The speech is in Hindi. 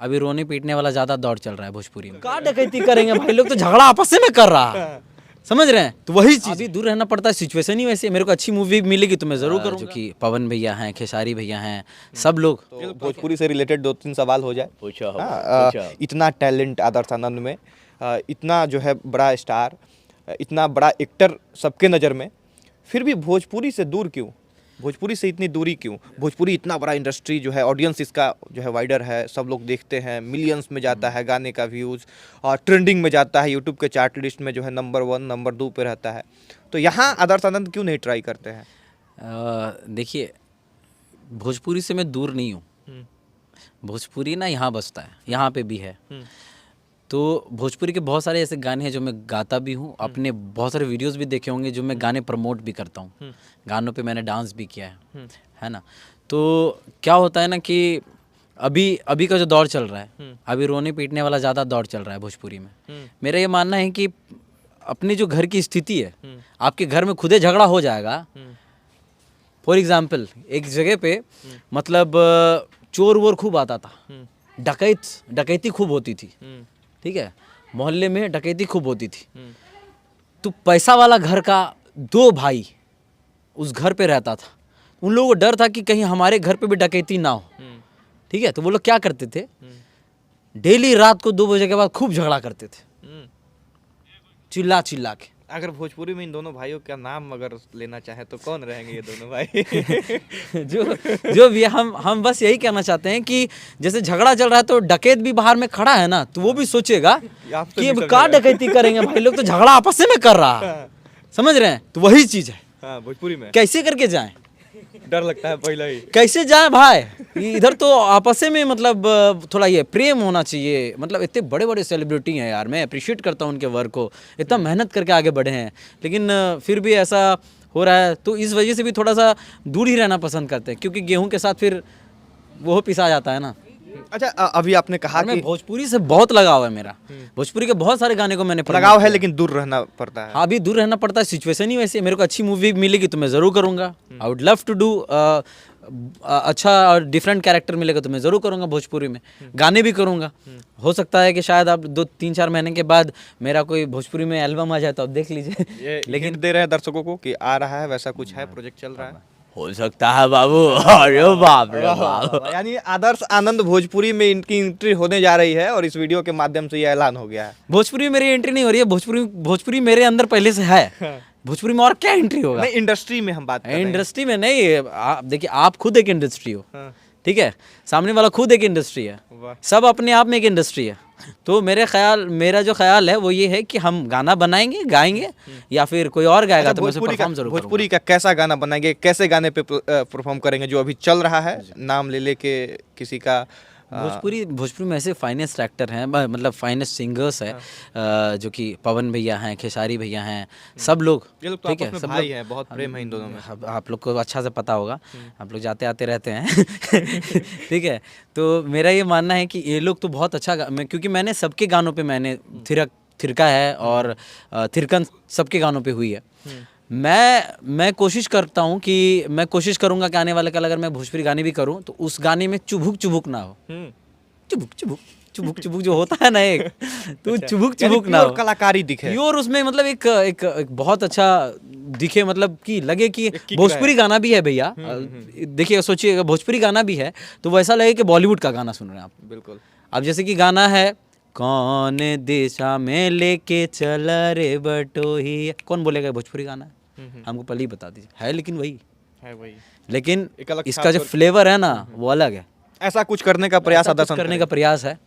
अभी रोने पीटने वाला ज्यादा दौर चल रहा है भोजपुरी में। क्या डकैती करेंगे भाई लोग, तो झगड़ा आपस में कर रहा है, समझ रहे हैं। तो वही चीज, अभी दूर रहना पड़ता है, सिचुएशन ही वैसे। मेरे को अच्छी मूवी मिलेगी तो मैं जरूर करूँगा। जो कि पवन भैया हैं, खेसारी भैया हैं, सब लोग। तो भोजपुरी से रिलेटेड 2-3 सवाल हो जाए। पूछो इतना टैलेंट आदर्श आनंद में, इतना जो है बड़ा स्टार, इतना बड़ा एक्टर सबके नज़र में, फिर भी भोजपुरी से दूर क्यों? भोजपुरी से इतनी दूरी क्यों? भोजपुरी इतना बड़ा इंडस्ट्री जो है, ऑडियंस इसका जो है वाइडर है, सब लोग देखते हैं, मिलियंस में जाता है गाने का व्यूज़, और ट्रेंडिंग में जाता है, यूट्यूब के चार्ट लिस्ट में जो है नंबर 1 नंबर 2 पे रहता है। तो यहाँ आदर्श आनंद क्यों नहीं ट्राई करते हैं? देखिए, भोजपुरी से मैं दूर नहीं हूँ। भोजपुरी ना यहाँ बसता है, यहाँ पे भी है। तो भोजपुरी के बहुत सारे ऐसे गाने हैं जो मैं गाता भी हूँ, अपने बहुत सारे वीडियोस भी देखे होंगे जो मैं गाने प्रमोट भी करता हूँ, गानों पे मैंने डांस भी किया है ना। तो क्या होता है ना कि अभी का जो दौर चल रहा है, अभी रोने पीटने वाला ज़्यादा दौर चल रहा है भोजपुरी में। मेरा ये मानना है कि अपनी जो घर की स्थिति है, आपके घर में खुदे झगड़ा हो जाएगा। फॉर एग्जाम्पल, एक जगह पे मतलब चोर वोर खूब आता था, डकैती खूब होती थी, ठीक है, मोहल्ले में डकैती खूब होती थी। तो पैसा वाला घर का 2 भाई उस घर पे रहता था, उन लोगों को डर था कि कहीं हमारे घर पे भी डकैती ना हो, ठीक है। तो वो लोग क्या करते थे, डेली रात को 2 बजे के बाद खूब झगड़ा करते थे, चिल्ला चिल्ला के। अगर भोजपुरी में इन दोनों भाइयों का नाम अगर लेना चाहे तो कौन रहेंगे ये दोनों भाई? जो भी हम बस यही कहना चाहते हैं कि जैसे झगड़ा चल रहा है तो डकैत भी बाहर में खड़ा है ना, तो वो भी सोचेगा कि अब क्या डकैती करेंगे भाई लोग, तो झगड़ा आपस में कर रहा है, समझ रहे हैं। तो वही चीज है। हाँ, भोजपुरी में कैसे करके जाएं, डर लगता है पहले ही। कैसे जाए भाई, इधर तो आपस में मतलब थोड़ा ये प्रेम होना चाहिए। मतलब इतने बड़े बड़े सेलिब्रिटी हैं यार, मैं अप्रिशिएट करता हूँ उनके वर्क को, इतना मेहनत करके आगे बढ़े हैं, लेकिन फिर भी ऐसा हो रहा है। तो इस वजह से भी थोड़ा सा दूर ही रहना पसंद करते हैं, क्योंकि गेहूं के साथ फिर वो पिसा जाता है ना। अच्छा, अभी आपने कहा मैं कि भोजपुरी से बहुत लगाव है मेरा, भोजपुरी के बहुत सारे गाने को मैंने लगाव है, लेकिन दूर रहना पड़ता है। हाँ, अभी दूर रहना पड़ता है, सिचुएशन ही वैसे। मेरे को अच्छी मूवी मिलेगी तो मैं ज़रूर करूँगा। I would love to do अच्छा और डिफरेंट कैरेक्टर मिलेगा तो मैं ज़रूर करूँगा भोजपुरी में, गाने भी करूँगा। हो सकता है कि शायद आप 2-3-4 महीने के बाद मेरा कोई भोजपुरी में एल्बम आ जाए तो आप देख लीजिए। लेकिन दे रहे हैं दर्शकों को कि आ रहा है, वैसा कुछ है, प्रोजेक्ट चल रहा है। हो सकता है बाबू। अरे बाप रे बाप। यानी आदर्श आनंद भोजपुरी में इनकी एंट्री होने जा रही है, और इस वीडियो के माध्यम से ये ऐलान हो गया है। भोजपुरी में मेरी एंट्री नहीं हो रही है, भोजपुरी मेरे अंदर पहले से है। भोजपुरी में और क्या एंट्री होगा? नहीं, इंडस्ट्री में हम बात कर रहे हैं। इंडस्ट्री में नहीं, देखिए आप खुद एक इंडस्ट्री हो, ठीक है, सामने वाला खुद एक इंडस्ट्री है, सब अपने आप में एक इंडस्ट्री है। तो मेरा जो ख्याल है वो ये है कि हम गाना बनाएंगे, गाएंगे, या फिर कोई और गाएगा तो मैं उसे परफॉर्म जरूर करूंगा। भोजपुरी का कैसा गाना बनाएंगे, कैसे गाने पे परफॉर्म करेंगे जो अभी चल रहा है, नाम ले लेके किसी का? भोजपुरी में ऐसे फाइनेस्ट एक्टर हैं, मतलब फाइनेस्ट सिंगर्स हैं, जो कि पवन भैया हैं, खेसारी भैया हैं, सब लोग, ठीक है, सब भाई हैं, बहुत प्रेम है इन दोनों में। आप लोग को अच्छा से पता होगा, आप लोग जाते आते रहते हैं। ठीक है, तो मेरा ये मानना है कि ये लोग तो बहुत अच्छा क्योंकि मैंने सबके गानों पे मैंने थिरका है, और थिरकन सबके गानों पे हुई है। मैं कोशिश करता हूँ कि मैं कोशिश करूँगा कि आने वाले कल अगर मैं भोजपुरी गाने भी करूँ तो उस गाने में चुभुक ना हो। चुभुक जो होता है ना एक, तो चुभुक ना हो, कलाकारी दिखे, और उसमें मतलब एक बहुत अच्छा दिखे, मतलब कि लगे कि भोजपुरी गाना भी है भैया। देखिए, सोचिए भोजपुरी गाना भी है तो वैसा लगे कि बॉलीवुड का गाना सुन रहे हैं आप। बिल्कुल। अब जैसे कि गाना है, कौन दिशा में लेके चला रे बटोही, कौन बोलेगा भोजपुरी गाना है? हमको पहले ही बता दीजिए, है लेकिन वही है, लेकिन इसका जो फ्लेवर है ना वो अलग है। ऐसा कुछ करने का प्रयास करने का प्रयास है।